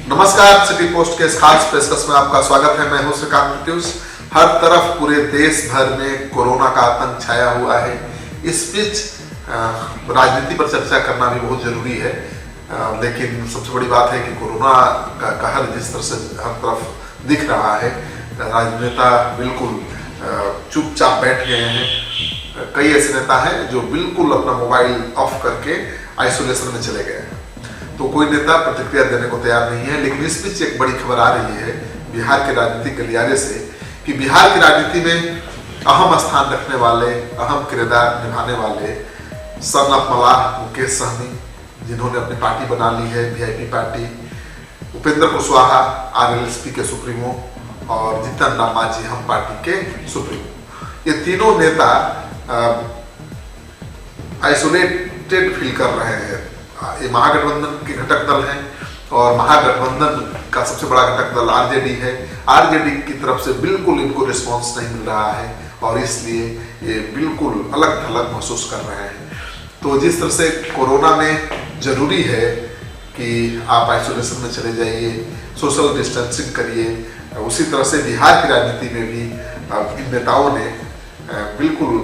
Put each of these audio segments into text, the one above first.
नमस्कार, city post के इस खास पेशकश में आपका स्वागत है। मैं हूं श्रीकांत प्रत्युष। हर तरफ पूरे देश भर में कोरोना का आतंक छाया हुआ है। इस बीच राजनीति पर चर्चा करना भी बहुत जरूरी है, लेकिन सबसे बड़ी बात है कि कोरोना का कहर जिस तरह से हर तरफ दिख रहा है, राजनेता बिल्कुल चुपचाप बैठ गए हैं। कई ऐसे नेता हैं जो बिल्कुल अपना मोबाइल ऑफ करके आइसोलेशन में चले गए हैं। तो कोई नेता प्रतिक्रिया देने को तैयार नहीं है। लेकिन इस बीच एक बड़ी खबर आ रही है बिहार के राजनीतिक गलियारे से कि बिहार की राजनीति में अहम स्थान रखने वाले, अहम किरदार निभाने वाले सन ऑफ मलाह मुकेश सहनी, जिन्होंने अपनी पार्टी बना ली है VIP party, Upendra Kushwaha RLSP के सुप्रीमो और जीतन राम मांझी हम पार्टी के सुप्रीमो, ये तीनों नेता आइसोलेटेड फील कर रहे हैं। ये महागठबंधन के घटक दल हैं और महागठबंधन का सबसे बड़ा घटक दल आरजेडी है। आरजेडी की तरफ से बिल्कुल इनको रिस्पांस नहीं मिल रहा है और इसलिए ये बिल्कुल अलग थलग महसूस कर रहे हैं। तो जिस तरह से कोरोना में जरूरी है कि आप आइसोलेशन में चले जाइए, सोशल डिस्टेंसिंग करिए, उसी तरह से बिहार की राजनीति में भी इन नेताओं ने बिल्कुल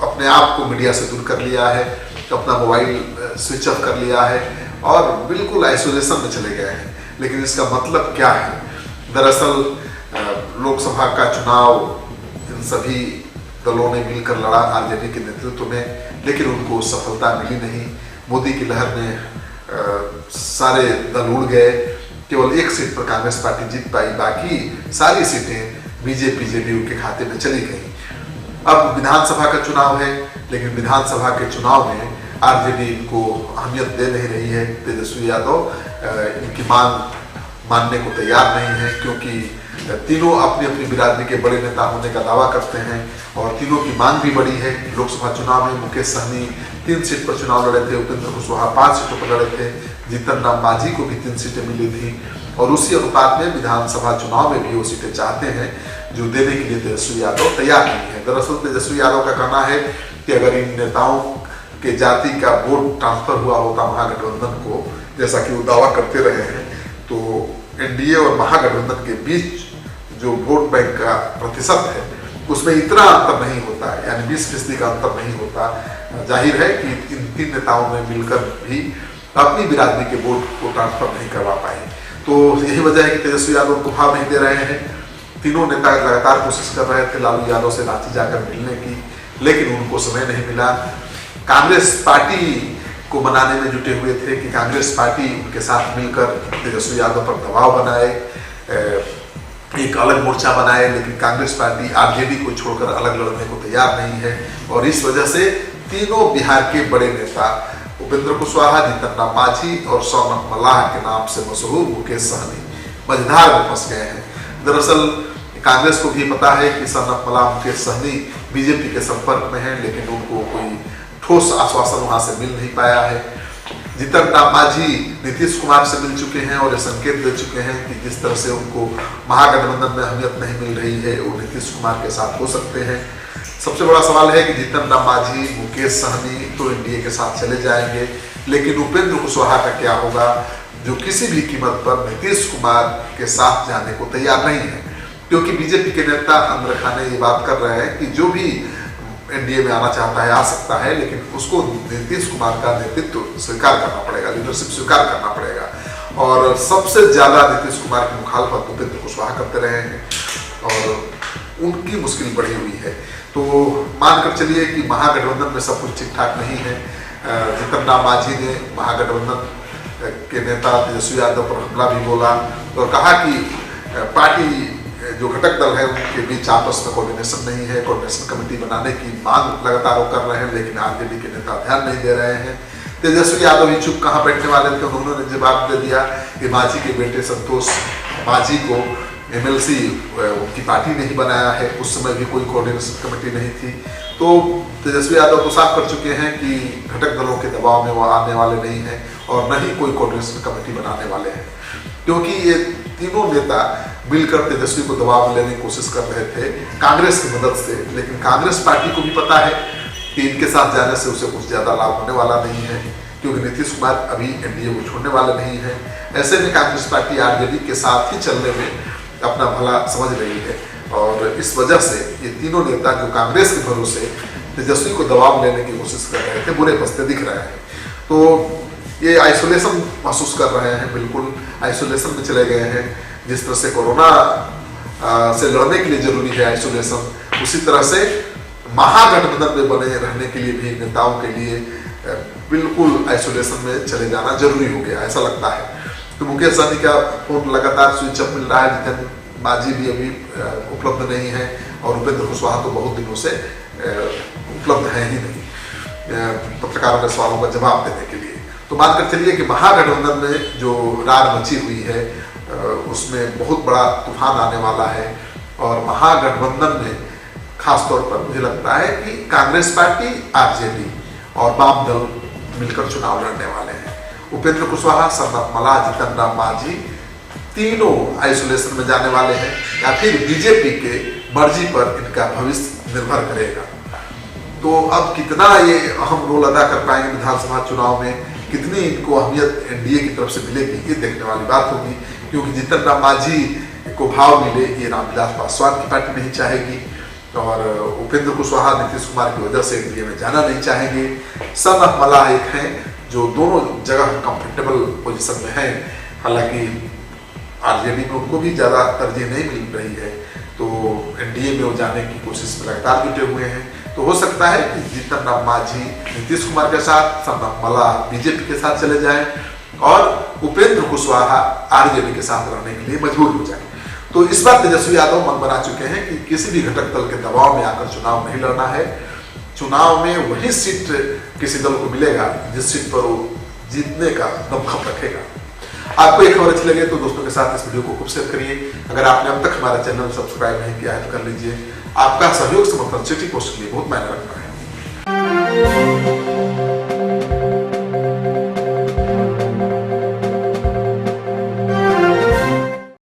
अपने आप को मीडिया से दूर कर लिया है, अपना मोबाइल स्विच ऑफ कर लिया है और बिल्कुल आइसोलेशन में चले गए हैं। लेकिन इसका मतलब क्या है? दरअसल लोकसभा का चुनाव इन सभी दलों ने मिलकर लड़ा आरजेडी के नेतृत्व में, लेकिन उनको सफलता मिली नहीं। मोदी की लहर में सारे दल उड़ गए। केवल एक सीट पर कांग्रेस पार्टी जीत पाई, बाकी सारी सीटें बीजेपी जेडीयू के खाते में चली गई। अब विधानसभा का चुनाव है, लेकिन विधानसभा के चुनाव में आरजेडी इनको अहमियत दे नहीं रही है। तेजस्वी यादव इनकी मांग मानने को तैयार नहीं है, क्योंकि तीनों अपनी अपनी बिरादरी के बड़े नेता होने का दावा करते हैं और तीनों की मांग भी बड़ी है। लोकसभा चुनाव में मुकेश सहनी 3 सीट पर चुनाव लड़े थे, उपेंद्र कुशवाहा 5 सीटों पर लड़े थे, जीतन राम मांझी को भी 3 सीटें मिली थी और उसी अनुपात में विधानसभा चुनाव में भी वो सीटें चाहते हैं जो देने के लिए तेजस्वी यादव तैयार नहीं है। दरअसल तेजस्वी यादव का कहना है कि अगर इन नेताओं के जाति का वोट ट्रांसफर हुआ होता महागठबंधन को, जैसा कि वो दावा करते रहे हैं, तो एनडीए और महागठबंधन के बीच जो वोट बैंक का प्रतिशत है उसमें इतना अंतर नहीं होता है, यानी 20% का अंतर नहीं होता। जाहिर है कि इन 3 नेताओं ने मिलकर भी अपनी बिरादरी के वोट को ट्रांसफर नहीं करवा पाए। तो यही वजह है कि तेजस्वी यादव को भाव नहीं दे रहे हैं। तीनों नेता लगातार कोशिश कर रहे थे लालू यादव से रांची जाकर मिलने की, लेकिन उनको समय नहीं मिला। कांग्रेस पार्टी को मनाने में जुटे हुए थे कि कांग्रेस पार्टी उनके साथ मिलकर तेजस्वी यादव पर दबाव बनाए, एक अलग मोर्चा बनाए, लेकिन कांग्रेस पार्टी आरजेडी को छोड़कर अलग लड़ने को तैयार नहीं है। और इस वजह से तीनों बिहार के बड़े नेता उपेंद्र कुशवाहा, जीतन राम मांझी और सन ऑफ मलाह के नाम से मशहूर मुकेश सहनी मझधार में फंस गए हैं। दरअसल कांग्रेस को भी पता है कि सन ऑफ मलाह मुकेश सहनी बीजेपी के संपर्क में है, लेकिन उनको कोई ठोस आश्वासन वहां से मिल नहीं पाया है। जीतन राम मांझी नीतीश कुमार से मिल चुके हैं और ये संकेत दे चुके हैं कि जिस तरह से उनको महागठबंधन में अहमियत नहीं मिल रही है, वो नीतीश कुमार के साथ हो सकते हैं। सबसे बड़ा सवाल है कि जीतन राम मांझी, मुकेश सहनी तो एनडीए के साथ चले जाएंगे, लेकिन उपेंद्र कुशवाहा का क्या होगा, जो किसी भी कीमत पर नीतीश कुमार के साथ जाने को तैयार नहीं है। क्योंकि बीजेपी के नेता अंदर खाने ये बात कर रहे हैं कि जो भी एनडीए में आना चाहता है आ सकता है, लेकिन उसको नीतीश कुमार का नेतृत्व स्वीकार करना पड़ेगा, लीडरशिप स्वीकार करना पड़ेगा। और सबसे ज्यादा नीतीश कुमार की मुखालफत उपेंद्र कुशवाहा करते रहे हैं और उनकी मुश्किल बढ़ी हुई है। तो मानकर चलिए कि महागठबंधन में सब कुछ ठीक ठाक नहीं है। जीतन राम मांझी ने महागठबंधन के नेता तेजस्वी यादव पर हमला भी बोला और कहा कि पार्टी जो घटक दल है उनके बीच आपस में कोऑर्डिनेशन नहीं है। कोऑर्डिनेशन कमेटी बनाने की मांग लगातार वो कर रहे हैं, लेकिन आरजेडी के नेता ध्यान नहीं दे रहे हैं। तेजस्वी यादव ही चुप कहाँ बैठने वाले थे, उन्होंने जवाब दे दिया कि मांझी के बेटे संतोष मांझी को एमएलसी उनकी पार्टी नहीं बनाया है। उस समय भी कोई कोऑर्डिनेशन कमेटी नहीं थी। तो तेजस्वी यादव तो साफ कर चुके हैं कि घटक दलों के दबाव में वो आने वाले नहीं हैं और न ही कोई कोऑर्डिनेशन कमेटी बनाने वाले हैं, क्योंकि ये तीनों नेता मिलकर तेजस्वी को दबाव में लेने की कोशिश कर रहे थे कांग्रेस की मदद से। लेकिन कांग्रेस पार्टी को भी पता है कि इनके साथ जाने से उसे कुछ ज्यादा लाभ होने वाला नहीं है, क्योंकि नीतीश कुमार अभी एनडीए को छोड़ने वाले नहीं है। ऐसे में कांग्रेस पार्टी आरजेडी के साथ ही चलने में अपना भला समझ रही है और इस वजह से ये तीनों नेता जो कांग्रेस के भरोसे तेजस्वी को दबाव लेने की कोशिश कर रहे थे, बुरे बसते दिख रहे हैं। तो ये आइसोलेशन महसूस कर रहे हैं, बिल्कुल आइसोलेशन में चले गए हैं। जिस तरह से कोरोना से लड़ने के लिए जरूरी है आइसोलेशन, उसी तरह से महागठबंधन में बने रहने के लिए भी नेताओं के लिए बिल्कुल आइसोलेशन में चले जाना जरूरी हो गया, ऐसा लगता है। तो मुकेश सहनी का फोन लगातार स्विच ऑफ मिल रहा है, जितन मांझी भी अभी उपलब्ध नहीं है और उपेंद्र कुशवाहा तो बहुत दिनों से उपलब्ध है ही नहीं पत्रकारों के सवालों का जवाब देने के लिए। तो मानकर चलिए कि महागठबंधन में जो रार मची हुई है उसमें बहुत बड़ा तूफान आने वाला है और महागठबंधन में खासतौर पर मुझे लगता है कि कांग्रेस पार्टी, आरजेडी और वाम दल मिलकर चुनाव लड़ने वाले हैं। उपेंद्र कुशवाहा, सन्नत मला, जीतन राम मांझी तीनों आइसोलेशन में जाने वाले हैं या फिर बीजेपी के मर्जी पर इनका भविष्य निर्भर करेगा। तो अब कितना ये अहम रोल अदा कर पाएंगे विधानसभा चुनाव में, कितनी इनको अहमियत एनडीए की तरफ से मिलेगी, ये देखने वाली बात होगी। क्योंकि जीतन राम मांझी को भाव मिले ये रामविलास पासवान की पार्टी नहीं चाहेगी और उपेंद्र कुशवाहा नीतीश कुमार की वजह से एनडीए में जाना नहीं चाहेंगे। सन्नत मला एक हैं जो दोनों जगह कंफर्टेबल पोजीशन में हैं, हालांकि आरजेडी में उनको भी ज़्यादा तरजीह नहीं मिल रही है, तो एनडीए में वो जाने की कोशिश में लगातार जुटे हुए हैं। तो हो सकता है कि जीतन राम मांझी नीतीश कुमार के साथ, सन्नत मला बीजेपी के साथ चले जाएं और उपेंद्र कुशवाहा आरजेडी के साथ रहने के लिए मजबूर हो जाए। तो इस बार तेजस्वी यादव मन बना चुके हैं कि किसी भी घटक दल के दबाव में आकर चुनाव नहीं लड़ना है। चुनाव में वही सीट किसी दल को मिलेगा जिस सीट पर वो जीतने का दमखम रखेगा। आपको ये खबर अच्छी लगे तो दोस्तों के साथ इस वीडियो को खूब शेयर करिए। अगर आपने अब तक हमारा चैनल सब्सक्राइब नहीं किया है तो कर लीजिए। आपका सहयोग समर्थन सिटी पोस्ट के लिए बहुत मायने रखता है।